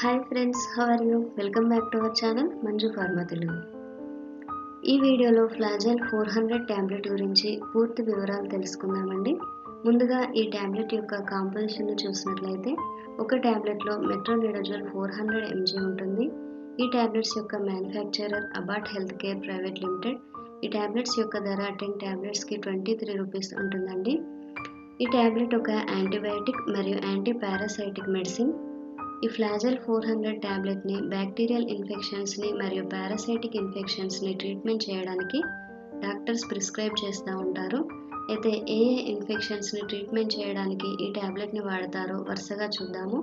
Hi friends, how are you? Welcome back to our channel Manju pharma Telugu. ఈ వీడియోలో ఫ్లాజెల్ 400 tablet గురించి పూర్తి వివరాలు తెలుసుకుందామండి. ముందుగా ఈ ట్యాబ్లెట్ యొక్క కాంపోజిషన్ చూసినట్లయితే ఒక ట్యాబ్లెట్లో మెట్రోనిడజోల్ 400 mg ఉంటుంది. ఈ ట్యాబ్లెట్స్ యొక్క manufacturer Abbott health care private limited. ఈ ట్యాబ్లెట్స్ యొక్క ధర 10 ట్యాబ్లెట్స్కి 23 రూపీస్ ఉంటుందండి. ఈ ట్యాబ్లెట్ ఒక యాంటీబయాటిక్ మరియు యాంటీ పారాసైటిక్ మెడిసిన్. ఈ ఫ్లాజెల్ 400 ట్యాబ్లెట్ని బ్యాక్టీరియల్ ఇన్ఫెక్షన్స్ని మరియు పారాసైటిక్ ఇన్ఫెక్షన్స్ని ట్రీట్మెంట్ చేయడానికి డాక్టర్స్ ప్రిస్క్రైబ్ చేస్తూ ఉంటారు. అయితే ఏ ఇన్ఫెక్షన్స్ని ట్రీట్మెంట్ చేయడానికి ఈ ట్యాబ్లెట్ని వాడతారో వరుసగా చూద్దాము.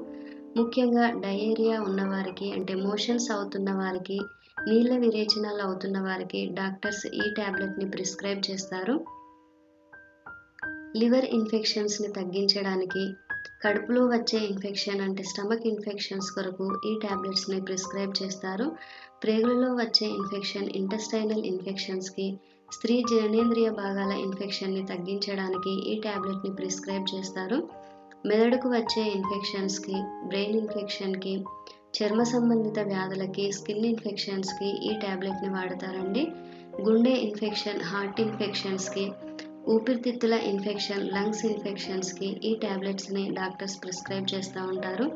ముఖ్యంగా డయేరియా ఉన్నవారికి, అంటే మోషన్స్ అవుతున్న వారికి, నీళ్ళ విరేచనాలు అవుతున్న వారికి డాక్టర్స్ ఈ ట్యాబ్లెట్ని ప్రిస్క్రైబ్ చేస్తారు. లివర్ ఇన్ఫెక్షన్స్ని తగ్గించడానికి, కడుపులో వచ్చే ఇన్ఫెక్షన్ అంటే స్టమక్ ఇన్ఫెక్షన్స్ కొరకు ఈ ట్యాబ్లెట్స్ని ప్రిస్క్రైబ్ చేస్తారు. ప్రేగులలో వచ్చే ఇన్ఫెక్షన్, ఇంటెస్టైనల్ ఇన్ఫెక్షన్స్కి, స్త్రీ జననేంద్రియ భాగాల ఇన్ఫెక్షన్ని తగ్గించడానికి ఈ ట్యాబ్లెట్ని ప్రిస్క్రైబ్ చేస్తారు. మెదడుకు వచ్చే ఇన్ఫెక్షన్స్కి, బ్రెయిన్ ఇన్ఫెక్షన్కి, చర్మ సంబంధిత వ్యాధులకి, స్కిన్ ఇన్ఫెక్షన్స్కి ఈ ట్యాబ్లెట్ని వాడతారండి. గుండె ఇన్ఫెక్షన్, హార్ట్ ఇన్ఫెక్షన్స్కి, ఊపిరితిత్తుల ఇన్ఫెక్షన్, లంగ్స్ ఇన్ఫెక్షన్స్కి ఈ ట్యాబ్లెట్స్ని డాక్టర్స్ ప్రిస్క్రైబ్ చేస్తూ ఉంటారు.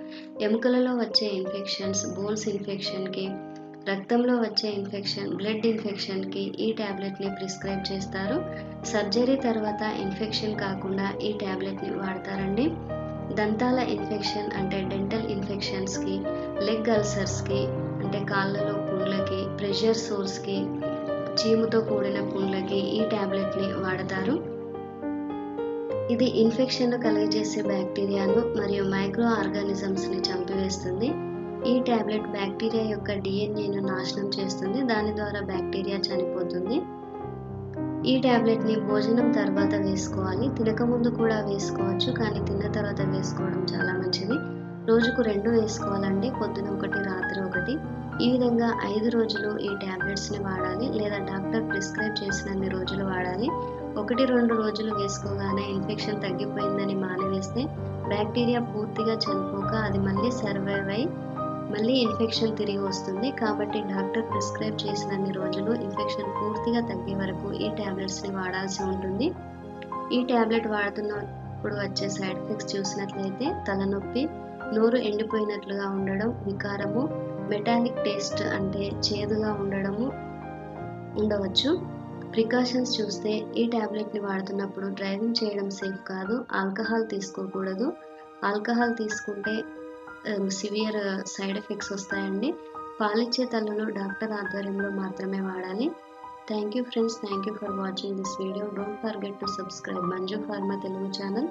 ఎముకలలో వచ్చే ఇన్ఫెక్షన్స్, బోన్స్ ఇన్ఫెక్షన్కి, రక్తంలో వచ్చే ఇన్ఫెక్షన్, బ్లడ్ ఇన్ఫెక్షన్కి ఈ ట్యాబ్లెట్ని ప్రిస్క్రైబ్ చేస్తారు. సర్జరీ తర్వాత ఇన్ఫెక్షన్ కాకుండా ఈ ట్యాబ్లెట్ని వాడతారండి. దంతాల ఇన్ఫెక్షన్ అంటే డెంటల్ ఇన్ఫెక్షన్స్కి, లెగ్ అల్సర్స్కి అంటే కాళ్ళలో పుండ్లకి, ప్రెషర్ సోర్స్కి, చీముతో కూడిన పుండ్లకి ఈ ట్యాబ్లెట్ని వాడతారు. ఇది ఇన్ఫెక్షన్ కలుగజేసే బ్యాక్టీరియాను మరియు మైక్రో ఆర్గానిజమ్స్ని చంపివేస్తుంది. ఈ ట్యాబ్లెట్ బ్యాక్టీరియా యొక్క డిఎన్ఏను నాశనం చేస్తుంది. దాని ద్వారా బ్యాక్టీరియా చనిపోతుంది. ఈ ట్యాబ్లెట్ని భోజనం తర్వాత వేసుకోవాలి. తినకముందు కూడా వేసుకోవచ్చు, కానీ తిన్న తర్వాత వేసుకోవడం చాలా మంచిది. రోజుకు 2 వేసుకోవాలండి, పొద్దున 1, రాత్రి 1. ఈ విధంగా 5 రోజులు ఈ ట్యాబ్లెట్స్ని వాడాలి, లేదా డాక్టర్ ప్రిస్క్రైబ్ చేసినన్ని రోజులు వాడాలి. 1-2 రోజులు వేసుకోగానే ఇన్ఫెక్షన్ తగ్గిపోయిందని మానివేస్తే బ్యాక్టీరియా పూర్తిగా చనిపోక అది మళ్ళీ సర్వైవ్ అయి మళ్ళీ ఇన్ఫెక్షన్ తిరిగి వస్తుంది. కాబట్టి డాక్టర్ ప్రిస్క్రైబ్ చేసినన్ని రోజులు ఇన్ఫెక్షన్ పూర్తిగా తగ్గే వరకు ఈ ట్యాబ్లెట్స్ని వాడాల్సి ఉంటుంది. ఈ ట్యాబ్లెట్ వాడుతున్నప్పుడు వచ్చే సైడ్ ఎఫెక్ట్స్ చూసినట్లయితే తలనొప్పి, నోరు ఎండిపోయినట్లుగా ఉండడం, వికారము, మెటాలిక్ టేస్ట్ అంటే చేదుగా ఉండవచ్చు. ప్రికాషన్స్ చూస్తే ఈ ట్యాబ్లెట్ని వాడుతున్నప్పుడు డ్రైవింగ్ చేయడం సేఫ్ కాదు. ఆల్కహాల్ తీసుకోకూడదు. ఆల్కహాల్ తీసుకుంటే సివియర్ సైడ్ ఎఫెక్ట్స్ వస్తాయండి. పాలిచ్చే తల్లులు డాక్టర్ ఆధ్వర్యంలో మాత్రమే వాడాలి. Thank you friends, thank you for watching this video. Don't forget to subscribe Manju pharma Telugu channel.